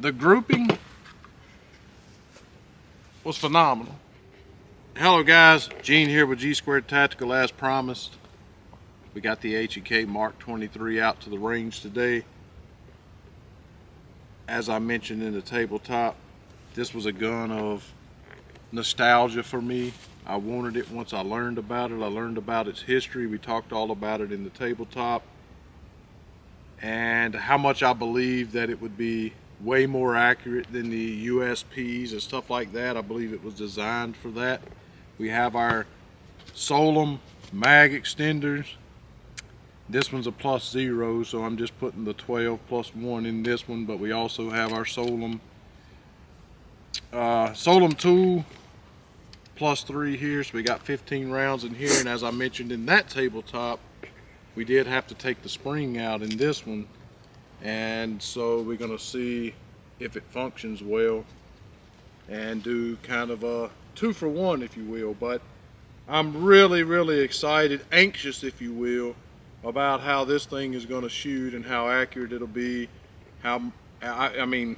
The grouping was phenomenal. Hello guys, Gene here with G Squared Tactical as promised. We got the H&K Mark 23 out to the range today. As I mentioned in the tabletop, this was a gun of nostalgia for me. I wanted it once I learned about it. I learned about its history. We talked all about it in the tabletop. And how much I believe that it would be way more accurate than the USPs and stuff like that. I believe it was designed for that. We have our Solom mag extenders. This one's a +0, so I'm just putting the 12 + 1 in this one, but we also have our Solom 2 +3 here, so we got 15 rounds in here. And as I mentioned in that tabletop, we did have to take the spring out in this one, and so we're gonna see if it functions well and do kind of a 2-for-1, if you will. But I'm really excited, anxious if you will, about how this thing is going to shoot and how accurate it'll be. I mean,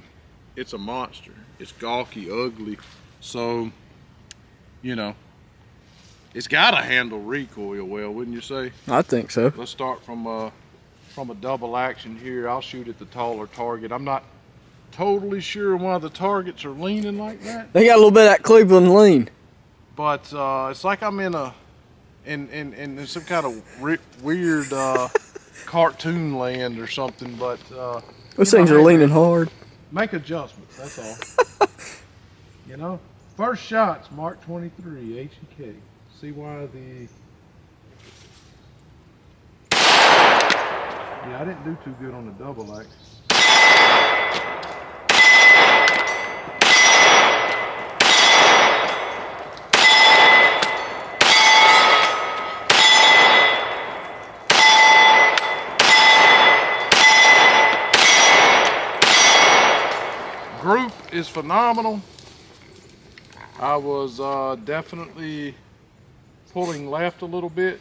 it's a monster. It's gawky, ugly, so you know it's got to handle recoil well, wouldn't you say? I think so. Let's start from a double action here. I'll shoot at the taller target. I'm not totally sure why the targets are leaning like that. They got a little bit of that Cleveland lean. But it's like I'm in some kind of weird cartoon land or something. But those things are leaning hard. Make adjustments, that's all. You know, first shots, Mark 23, H&K. See why the... Yeah, I didn't do too good on the double axe. Group is phenomenal. I was definitely pulling left a little bit.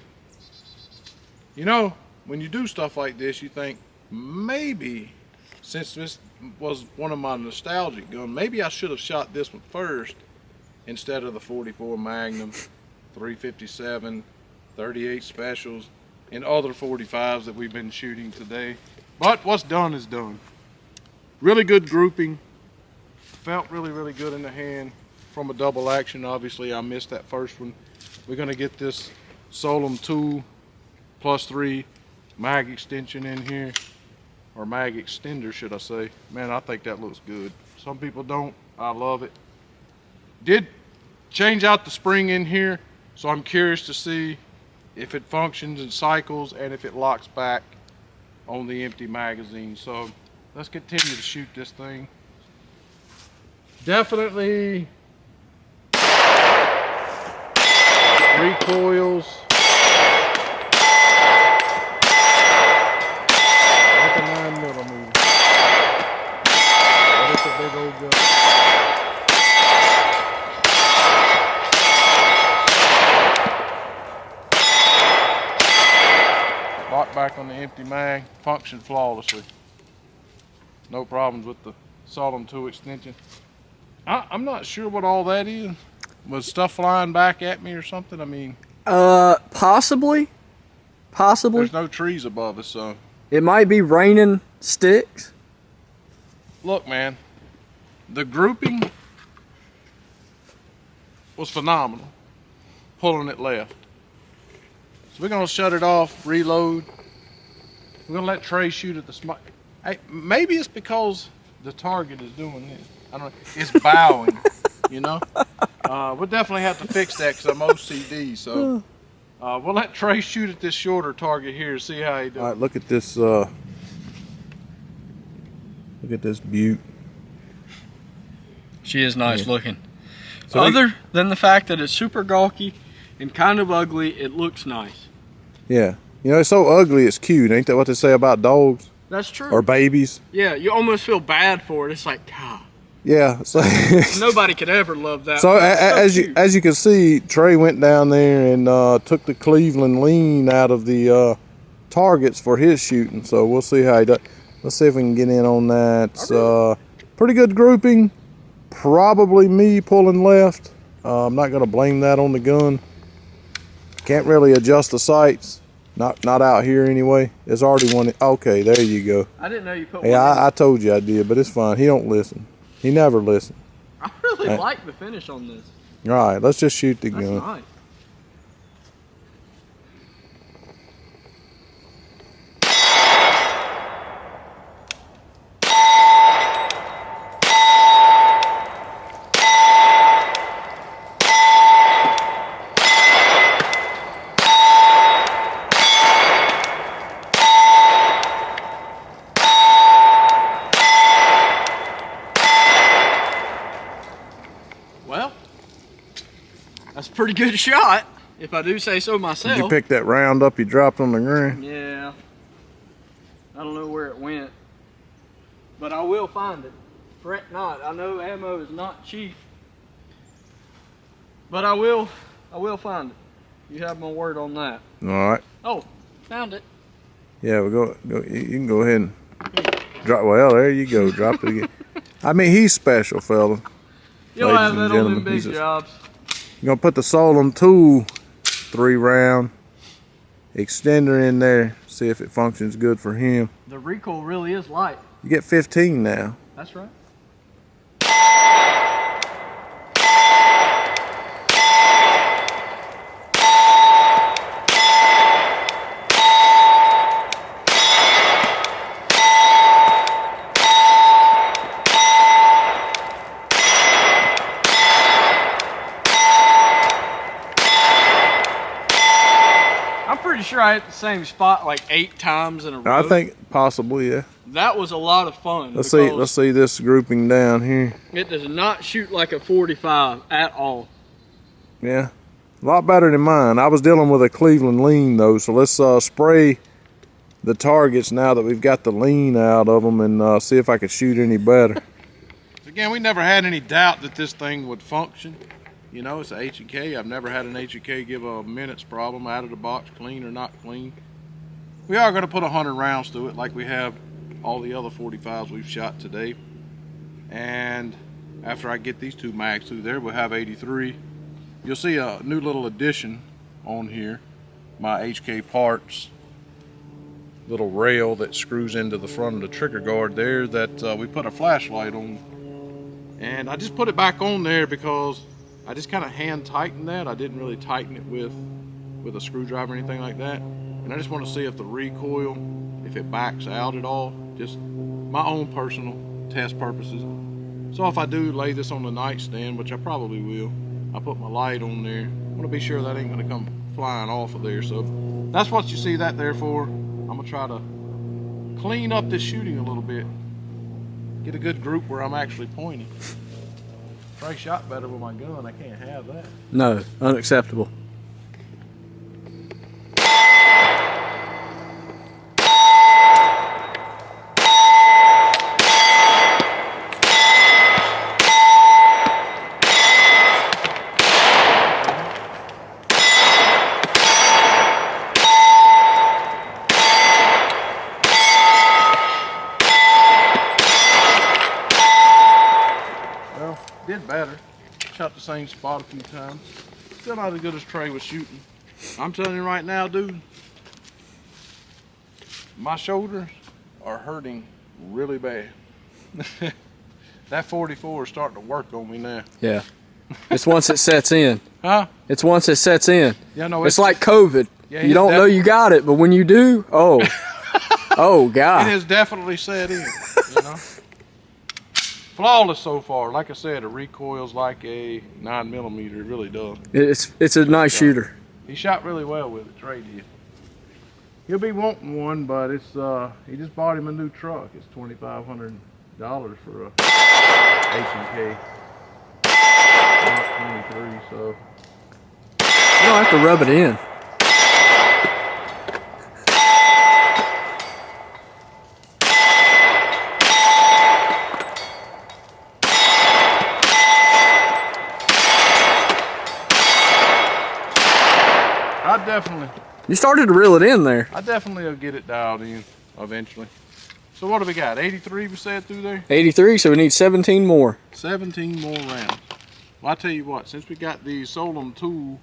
You know, when you do stuff like this, you think maybe, since this was one of my nostalgic guns, maybe I should have shot this one first instead of the 44 Magnum, 357, 38 specials, and other 45s that we've been shooting today. But what's done is done. Really good grouping. Felt really good in the hand from a double action. Obviously I missed that first one. We're going to get this Solom 2 +3 mag extension in here, or mag extender should I say. Man, I think that looks good. Some people don't. I love it. Did change out the spring in here, so I'm curious to see if it functions and cycles and if it locks back on the empty magazine. So let's continue to shoot this thing. Definitely recoils like a 9mm. But it's a big old gun. Lock back on the empty mag, function flawlessly. No problems with the Solom 2 extension. I'm not sure what all that is. Was stuff flying back at me or something? I mean... Possibly. There's no trees above us, so... It might be raining sticks. Look, man. The grouping was phenomenal. Pulling it left. So we're going to shut it off, reload. We're going to let Trey shoot at the smart... Hey, maybe it's because the target is doing this. I don't know. It's bowing, you know? We'll definitely have to fix that because I'm OCD. So we'll let Trey shoot at this shorter target here and see how he does. All right, look at this. Look at this beaut. She is nice looking. So other than the fact that it's super gawky and kind of ugly, it looks nice. Yeah. You know, it's so ugly, it's cute. Ain't that what they say about dogs? That's true. Or babies? Yeah, you almost feel bad for it. It's like, God. Yeah. So nobody could ever love that. So as you can see, Trey went down there and took the Cleveland lean out of the targets for his shooting. So we'll see how he does. Let's see if we can get in on that. pretty good grouping. Probably me pulling left. I'm not going to blame that on the gun. Can't really adjust the sights. Not out here anyway. There's already one. Okay, there you go. I didn't know you put Hey, one in. I told you I did, but it's fine. He don't listen. He never listens. I really like the finish on this. All right, let's just shoot the That's gun. nice. Well, that's a pretty good shot, if I do say so myself. Did you pick that round up you dropped on the ground? Yeah. I don't know where it went, but I will find it. Fret not. I know ammo is not cheap, but I will find it. You have my word on that. All right. Oh, found it. Yeah, we go. You can go ahead and drop. Well, there you go. Drop it again. I mean, he's special, fella. You'll Ladies have and that on gentlemen, them big he's a- jobs. You're gonna put the Solon 2 3-round extender in there. See if it functions good for him. The recoil really is light. You get 15 now. That's right. I'm pretty sure I hit the same spot like 8 times in a row. I think possibly, yeah. That was a lot of fun. Let's see. because Let's see this grouping down here. It does not shoot like a 45 at all. Yeah, a lot better than mine. I was dealing with a Cleveland lean though, so let's spray the targets now that we've got the lean out of them and see if I could shoot any better. Again, we never had any doubt that this thing would function. You know, it's a H&K. I've never had an H&K give a minutes problem out of the box, clean or not clean. We are going to put 100 rounds through it like we have all the other 45s we've shot today. And after I get these 2 mags through there, we'll have 83. You'll see a new little addition on here. My HK parts little rail that screws into the front of the trigger guard there that we put a flashlight on. And I just put it back on there because I just kind of hand tightened that. I didn't really tighten it with a screwdriver or anything like that. And I just want to see if the recoil, if it backs out at all, just my own personal test purposes. So if I do lay this on the nightstand, which I probably will, I put my light on there. I want to be sure that ain't going to come flying off of there. So that's what you see that there for. I'm going to try to clean up this shooting a little bit. Get a good group where I'm actually pointing. Trey shot better with my gun. I can't have that. No, unacceptable. Did better. Shot the same spot a few times. Still not as good as Trey was shooting. I'm telling you right now, dude, my shoulders are hurting really bad. That 44 is starting to work on me now. Yeah. It's once it sets in. Huh? It's once it sets in. Yeah, no, It's like COVID. Yeah, you don't know you got it, but when you do, oh, oh it God. has definitely set in, you know. Flawless so far. Like I said, it recoils like a 9mm. It really does. It's a nice shooter. He shot really well with it. Trey did. He'll be wanting one, but it's he just bought him a new truck. It's $2,500 for a H&K Mark 23. So You don't have to rub it in. definitely You started to reel it in there. I definitely will get it dialed in eventually. So what do we got? 83 we said through there? 83, so we need 17 more. 17 more rounds. Well, I tell you what, since we got the Solom Tool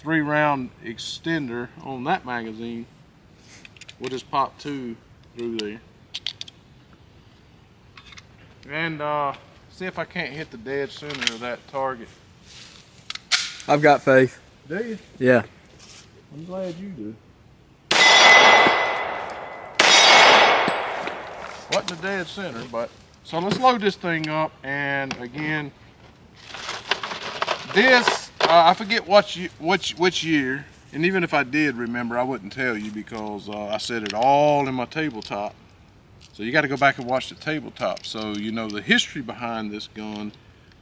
3-round extender on that magazine, we'll just pop 2 through there. And see if I can't hit the dead center of that target. I've got faith. Do you? Yeah. I'm glad you do. Wasn't the dead center, but so let's load this thing up. And again, this I forget which year, and even if I did remember, I wouldn't tell you because I said it all in my tabletop. So you got to go back and watch the tabletop so you know the history behind this gun,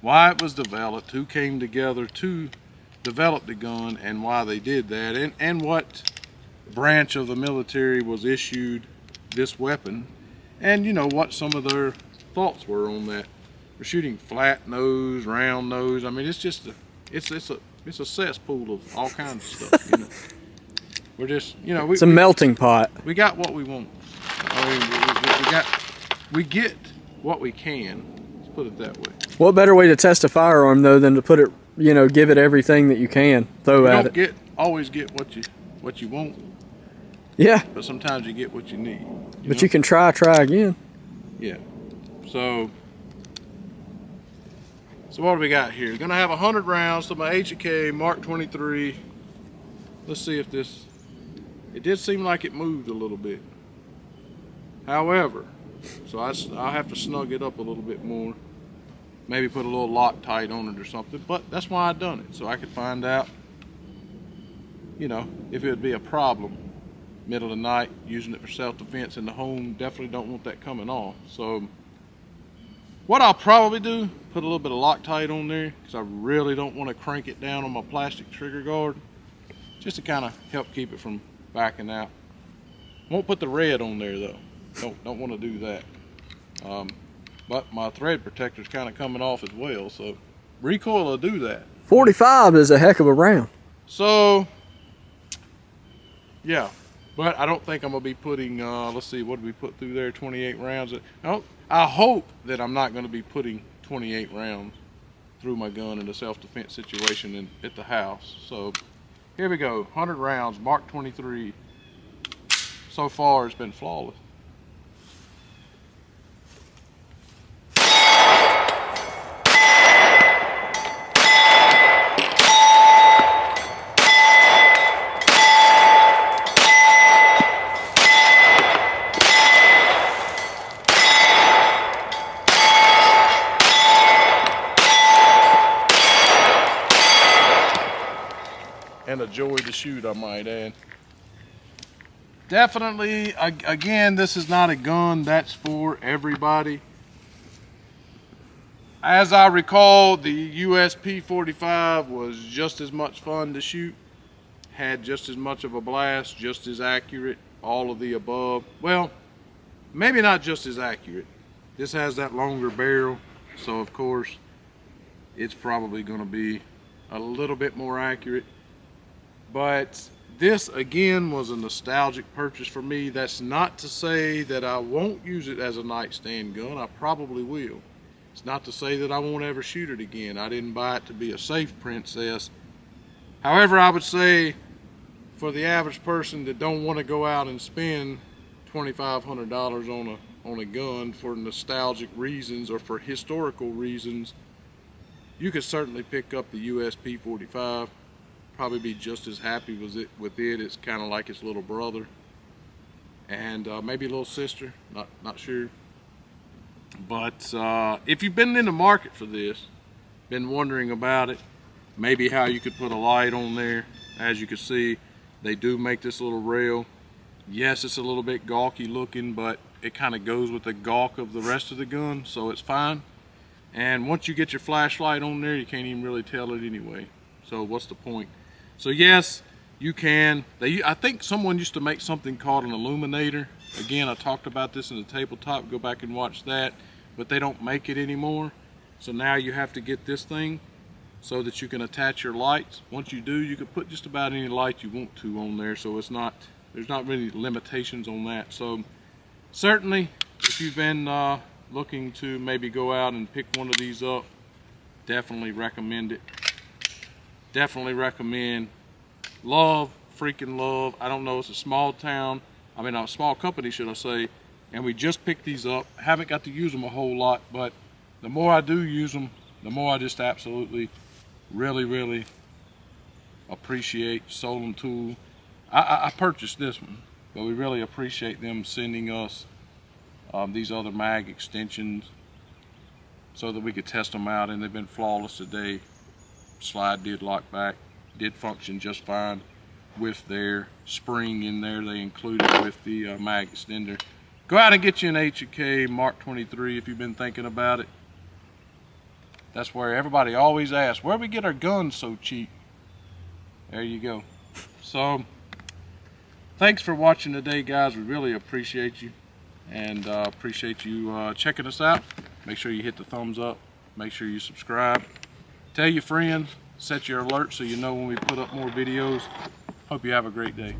why it was developed, who came together to develop the gun, and why they did that, and what branch of the military was issued this weapon, and you know what some of their thoughts were on that. We're shooting flat nose, round nose. I mean, it's just it's a cesspool of all kinds of stuff. You know, we're just It's a melting pot. We got what we want. I mean, we get what we can. Let's put it that way. What better way to test a firearm though than to put it, give it everything that you can throw at it. You don't always get what you want. Yeah. But sometimes you get what you need. You can try again. Yeah. So what do we got here? Gonna have 100 rounds to my H&K Mark 23. Let's see if this. It did seem like it moved a little bit. However, so I'll have to snug it up a little bit more. Maybe put a little Loctite on it or something. But that's why I done it, so I could find out, if it would be a problem. Middle of the night, using it for self-defense in the home, definitely don't want that coming off. So what I'll probably do, put a little bit of Loctite on there, because I really don't want to crank it down on my plastic trigger guard, just to kind of help keep it from backing out. Won't put the red on there though. Don't want to do that. But my thread protector is kind of coming off as well, so recoil will do that. 45 is a heck of a round. So yeah, but I don't think I'm gonna be putting let's see, what did we put through there? 28 rounds. I hope that I'm not gonna be putting 28 rounds through my gun in a self-defense situation at the house. So here we go, 100 rounds, Mark 23. So far it's been flawless. And a joy to shoot, I might add. Definitely, again, this is not a gun that's for everybody. As I recall, the USP-45 was just as much fun to shoot, had just as much of a blast, just as accurate, all of the above. Well, maybe not just as accurate. This has that longer barrel, so of course, it's probably going to be a little bit more accurate. But this again was a nostalgic purchase for me. That's not to say that I won't use it as a nightstand gun. I probably will. It's not to say that I won't ever shoot it again. I didn't buy it to be a safe princess. However, I would say for the average person that don't want to go out and spend $2,500 on a gun for nostalgic reasons or for historical reasons, you could certainly pick up the USP-45. Probably be just as happy with it. It's kind of like its little brother, and maybe a little sister. Not sure. But if you've been in the market for this, been wondering about it, maybe how you could put a light on there. As you can see, they do make this little rail. Yes, it's a little bit gawky looking, but it kind of goes with the gawk of the rest of the gun, so it's fine. And once you get your flashlight on there, you can't even really tell it anyway. So what's the point? So yes, you can. I think someone used to make something called an illuminator. Again, I talked about this in the tabletop. Go back and watch that. But they don't make it anymore. So now you have to get this thing so that you can attach your lights. Once you do, you can put just about any light you want to on there. So there's not really limitations on that. So certainly if you've been looking to maybe go out and pick one of these up, definitely recommend it. Definitely recommend. Love, freaking love. I don't know, it's a small town. I mean, a small company, should I say. And we just picked these up. Haven't got to use them a whole lot, but the more I do use them, the more I just absolutely, really appreciate Solon Tool. I purchased this one, but we really appreciate them sending us these other mag extensions so that we could test them out, and they've been flawless today. Slide did lock back, did function just fine with their spring in there they included with the mag extender. Go out and get you an H&K Mark 23 if you've been thinking about it. That's where everybody always asks, where we get our guns so cheap? There you go. So, thanks for watching today, guys. We really appreciate you, and appreciate you checking us out. Make sure you hit the thumbs up. Make sure you subscribe. Tell your friends. Set your alerts so you know when we put up more videos. Hope you have a great day.